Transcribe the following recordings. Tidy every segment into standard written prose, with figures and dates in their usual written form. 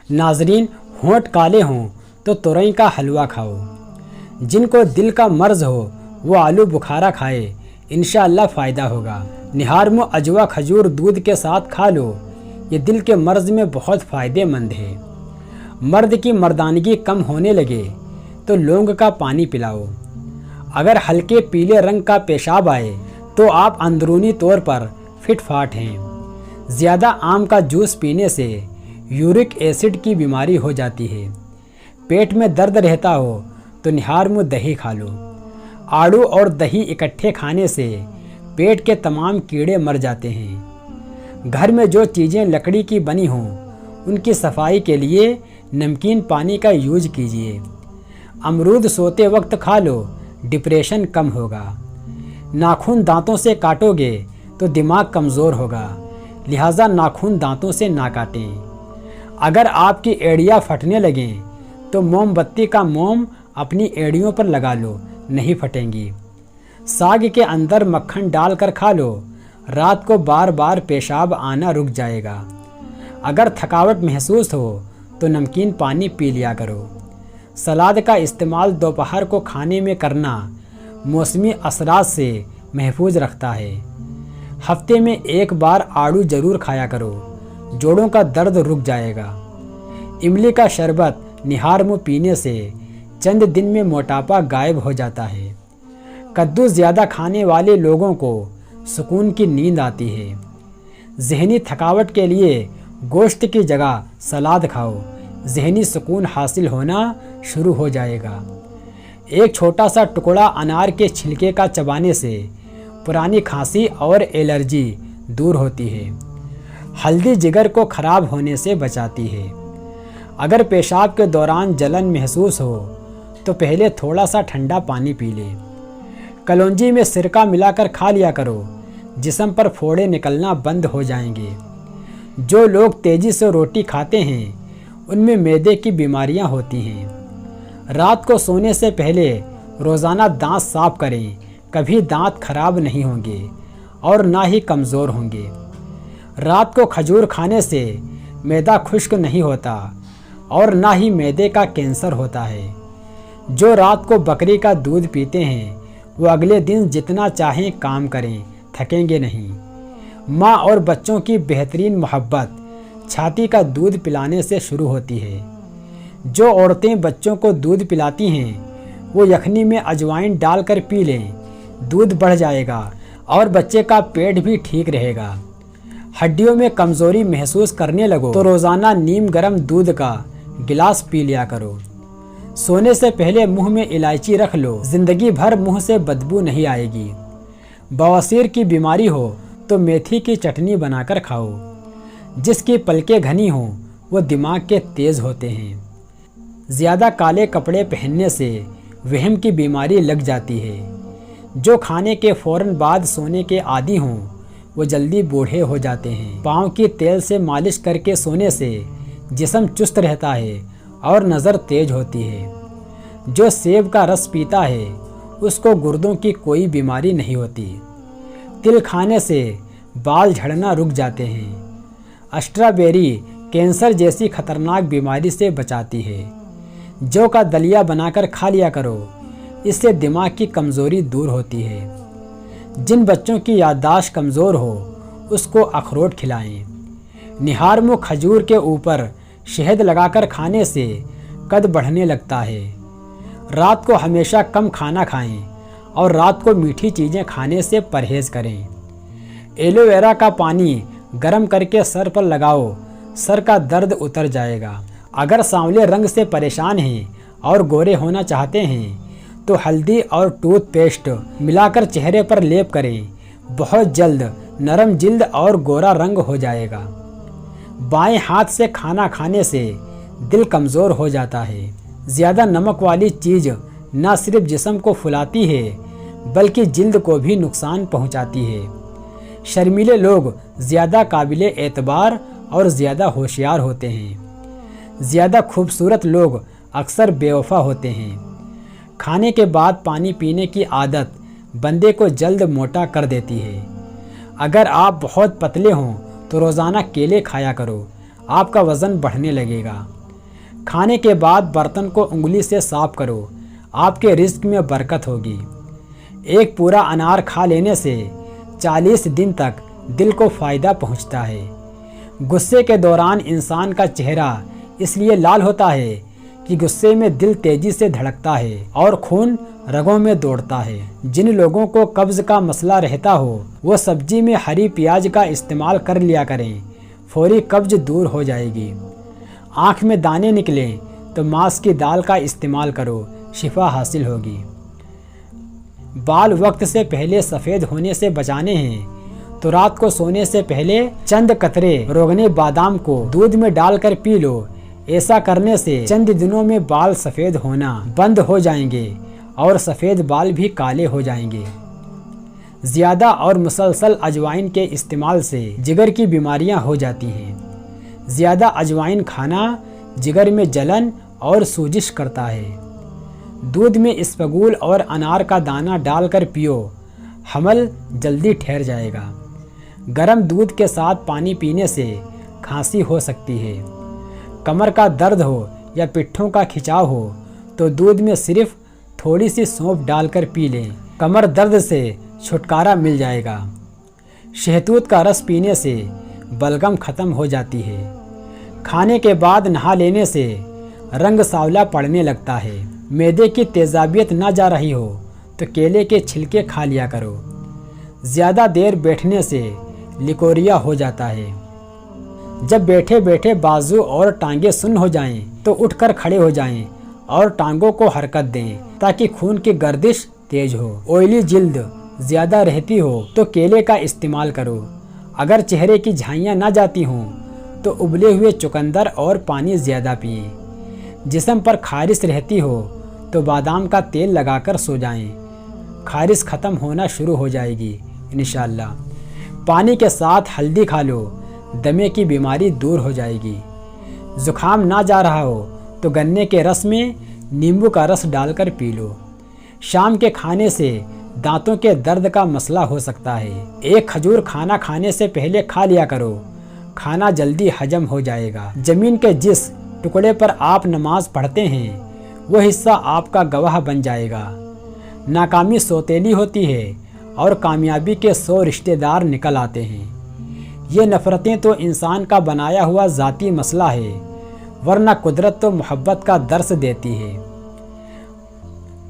नाजरीन, होंठ काले हों तो तुरई का हलवा खाओ। जिनको दिल का मर्ज हो वो आलू बुखारा खाए, इंशाअल्लाह फ़ायदा होगा। निहार मुँह अजवा खजूर दूध के साथ खा लो, ये दिल के मर्ज में बहुत फ़ायदेमंद है। मर्द की मर्दानगी कम होने लगे तो लौंग का पानी पिलाओ। अगर हल्के पीले रंग का पेशाब आए तो आप अंदरूनी तौर पर फिट फाट हैं। ज़्यादा आम का जूस पीने से यूरिक एसिड की बीमारी हो जाती है। पेट में दर्द रहता हो तो निहार मुँह दही खा लो। आड़ू और दही इकट्ठे खाने से पेट के तमाम कीड़े मर जाते हैं। घर में जो चीज़ें लकड़ी की बनी हों उनकी सफाई के लिए नमकीन पानी का यूज कीजिए। अमरूद सोते वक्त खा लो, डिप्रेशन कम होगा। नाखून दांतों से काटोगे तो दिमाग कमज़ोर होगा, लिहाजा नाखून दांतों से ना काटें। अगर आपकी एड़ियाँ फटने लगें तो मोमबत्ती का मोम अपनी एड़ियों पर लगा लो, नहीं फटेंगी। साग के अंदर मक्खन डालकर खा लो, रात को बार बार पेशाब आना रुक जाएगा। अगर थकावट महसूस हो तो नमकीन पानी पी लिया करो। सलाद का इस्तेमाल दोपहर को खाने में करना मौसमी असरात से महफूज रखता है। हफ्ते में एक बार आड़ू ज़रूर खाया करो, जोड़ों का दर्द रुक जाएगा। इमली का शरबत निहार मुँह पीने से चंद दिन में मोटापा गायब हो जाता है। कद्दू ज़्यादा खाने वाले लोगों को सुकून की नींद आती है। जहनी थकावट के लिए गोश्त की जगह सलाद खाओ, जहनी सुकून हासिल होना शुरू हो जाएगा। एक छोटा सा टुकड़ा अनार के छिलके का चबाने से पुरानी खांसी और एलर्जी दूर होती है। हल्दी जिगर को खराब होने से बचाती है। अगर पेशाब के दौरान जलन महसूस हो तो पहले थोड़ा सा ठंडा पानी पी ले। कलौंजी में सिरका मिलाकर खा लिया करो, जिस्म पर फोड़े निकलना बंद हो जाएंगे। जो लोग तेज़ी से रोटी खाते हैं उनमें मैदे की बीमारियां होती हैं। रात को सोने से पहले रोज़ाना दांत साफ करें, कभी दांत खराब नहीं होंगे और ना ही कमज़ोर होंगे। रात को खजूर खाने से मैदा खुश्क नहीं होता और ना ही मैदे का कैंसर होता है। जो रात को बकरी का दूध पीते हैं वो अगले दिन जितना चाहें काम करें, थकेंगे नहीं। माँ और बच्चों की बेहतरीन मोहब्बत छाती का दूध पिलाने से शुरू होती है। जो औरतें बच्चों को दूध पिलाती हैं वो यखनी में अजवाइन डालकर पी लें, दूध बढ़ जाएगा और बच्चे का पेट भी ठीक रहेगा। हड्डियों में कमज़ोरी महसूस करने लगो तो रोज़ाना नीम गर्म दूध का गिलास पी लिया करो। सोने से पहले मुंह में इलायची रख लो, जिंदगी भर मुंह से बदबू नहीं आएगी। बवासीर की बीमारी हो तो मेथी की चटनी बनाकर खाओ। जिसकी पलकें घनी हों वो दिमाग के तेज होते हैं। ज़्यादा काले कपड़े पहनने से वहम की बीमारी लग जाती है। जो खाने के फ़ौरन बाद सोने के आदी हों वो जल्दी बूढ़े हो जाते हैं। पाँव की तेल से मालिश करके सोने से जिस्म चुस्त रहता है और नज़र तेज होती है। जो सेब का रस पीता है उसको गुर्दों की कोई बीमारी नहीं होती। तिल खाने से बाल झड़ना रुक जाते हैं। स्ट्रॉबेरी कैंसर जैसी खतरनाक बीमारी से बचाती है। जौ का दलिया बनाकर खा लिया करो, इससे दिमाग की कमज़ोरी दूर होती है। जिन बच्चों की याददाश्त कमज़ोर हो उसको अखरोट खिलाएं। निहार मुँह खजूर के ऊपर शहद लगाकर खाने से कद बढ़ने लगता है। रात को हमेशा कम खाना खाएं और रात को मीठी चीज़ें खाने से परहेज़ करें। एलोवेरा का पानी गर्म करके सर पर लगाओ, सर का दर्द उतर जाएगा। अगर सांवले रंग से परेशान हैं और गोरे होना चाहते हैं तो हल्दी और टूथपेस्ट मिलाकर चेहरे पर लेप करें, बहुत जल्द नरम जिल्द और गोरा रंग हो जाएगा। बाएं हाथ से खाना खाने से दिल कमज़ोर हो जाता है। ज़्यादा नमक वाली चीज़ न सिर्फ जिस्म को फुलाती है बल्कि जिल्द को भी नुकसान पहुंचाती है। शर्मीले लोग ज़्यादा काबिले एतबार और ज़्यादा होशियार होते हैं। ज़्यादा खूबसूरत लोग अक्सर बेवफा होते हैं। खाने के बाद पानी पीने की आदत बंदे को जल्द मोटा कर देती है। अगर आप बहुत पतले हों तो रोज़ाना केले खाया करो, आपका वज़न बढ़ने लगेगा। खाने के बाद बर्तन को उंगली से साफ करो, आपके रिज़्क में बरकत होगी। एक पूरा अनार खा लेने से 40 दिन तक दिल को फ़ायदा पहुंचता है। गुस्से के दौरान इंसान का चेहरा इसलिए लाल होता है कि गुस्से में दिल तेजी से धड़कता है और खून रगों में दौड़ता है। जिन लोगों को कब्ज़ का मसला रहता हो वो सब्जी में हरी प्याज का इस्तेमाल कर लिया करें, फौरी कब्ज़ दूर हो जाएगी। आँख में दाने निकलें तो मांस की दाल का इस्तेमाल करो, शिफा हासिल होगी। बाल वक्त से पहले सफ़ेद होने से बचाने हैं तो रात को सोने से पहले चंद कतरे रोगने बादाम को दूध में डालकर पी लो। ऐसा करने से चंद दिनों में बाल सफ़ेद होना बंद हो जाएंगे और सफ़ेद बाल भी काले हो जाएंगे। ज़्यादा और मुसलसल अजवाइन के इस्तेमाल से जिगर की बीमारियां हो जाती हैं। ज़्यादा अजवाइन खाना जिगर में जलन और सूजिश करता है। दूध में इसबगोल और अनार का दाना डालकर पियो, हमल जल्दी ठहर जाएगा। गर्म दूध के साथ पानी पीने से खांसी हो सकती है। कमर का दर्द हो या पिट्ठों का खिंचाव हो तो दूध में सिर्फ थोड़ी सी सौंफ डालकर पी लें, कमर दर्द से छुटकारा मिल जाएगा। शहतूत का रस पीने से बलगम खत्म हो जाती है। खाने के बाद नहा लेने से रंग सांवला पड़ने लगता है। मैदे की तेजाबियत ना जा रही हो तो केले के छिलके खा लिया करो। ज़्यादा देर बैठने से लिकोरिया हो जाता है। जब बैठे बैठे बाजू और टांगे सुन्न हो जाएं तो उठकर खड़े हो जाएं और टांगों को हरकत दें ताकि खून की गर्दिश तेज हो। ऑयली जिल्द ज़्यादा रहती हो तो केले का इस्तेमाल करो। अगर चेहरे की झाइयाँ ना जाती हों तो उबले हुए चुकंदर और पानी ज़्यादा पिएं। जिस्म पर खारिश रहती हो तो बादाम का तेल लगाकर सो जाएं, खारिश ख़त्म होना शुरू हो जाएगी इंशाअल्लाह। पानी के साथ हल्दी खा लो, दमे की बीमारी दूर हो जाएगी। ज़ुकाम ना जा रहा हो तो गन्ने के रस में नींबू का रस डालकर पी लो। शाम के खाने से दांतों के दर्द का मसला हो सकता है। एक खजूर खाना खाने से पहले खा लिया करो, खाना जल्दी हजम हो जाएगा। ज़मीन के जिस टुकड़े पर आप नमाज पढ़ते हैं वो हिस्सा आपका गवाह बन जाएगा। नाकामी सौतेली होती है और कामयाबी के 100 रिश्तेदार निकल आते हैं। ये नफ़रतें तो इंसान का बनाया हुआ ज़ाती मसला है, वरना कुदरत तो मोहब्बत का दर्स देती है।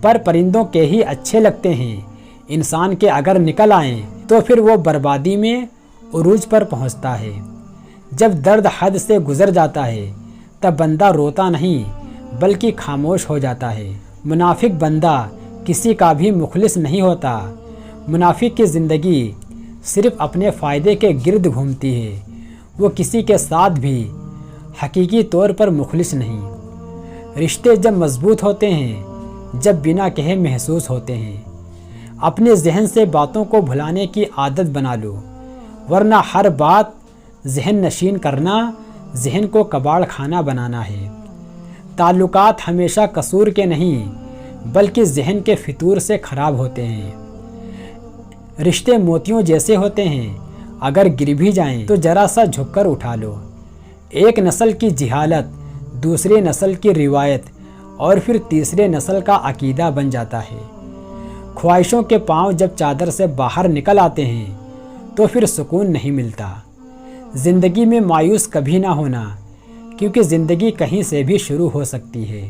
पर परिंदों के ही अच्छे लगते हैं, इंसान के अगर निकल आएँ तो फिर वो बर्बादी में उरूज पर पहुंचता है। जब दर्द हद से गुज़र जाता है तब बंदा रोता नहीं बल्कि खामोश हो जाता है। मुनाफिक बंदा किसी का भी मुखलिस नहीं होता। मुनाफिक की ज़िंदगी सिर्फ अपने फ़ायदे के गिर्द घूमती है। वो किसी के साथ भी हकीकी तौर पर मुखलिस नहीं। रिश्ते जब मजबूत होते हैं जब बिना कहे महसूस होते हैं। अपने जहन से बातों को भुलाने की आदत बना लो, वरना हर बात जहन नशीन करना जहन को कबाड़ खाना बनाना है। ताल्लुकात हमेशा कसूर के नहीं बल्कि जहन के फितूर से ख़राब होते हैं। रिश्ते मोतियों जैसे होते हैं, अगर गिर भी जाएं तो ज़रा सा झुककर उठा लो। एक नस्ल की जिहालत दूसरे नस्ल की रिवायत और फिर तीसरे नस्ल का अकीदा बन जाता है। ख्वाहिशों के पांव जब चादर से बाहर निकल आते हैं तो फिर सुकून नहीं मिलता। ज़िंदगी में मायूस कभी ना होना, क्योंकि ज़िंदगी कहीं से भी शुरू हो सकती है।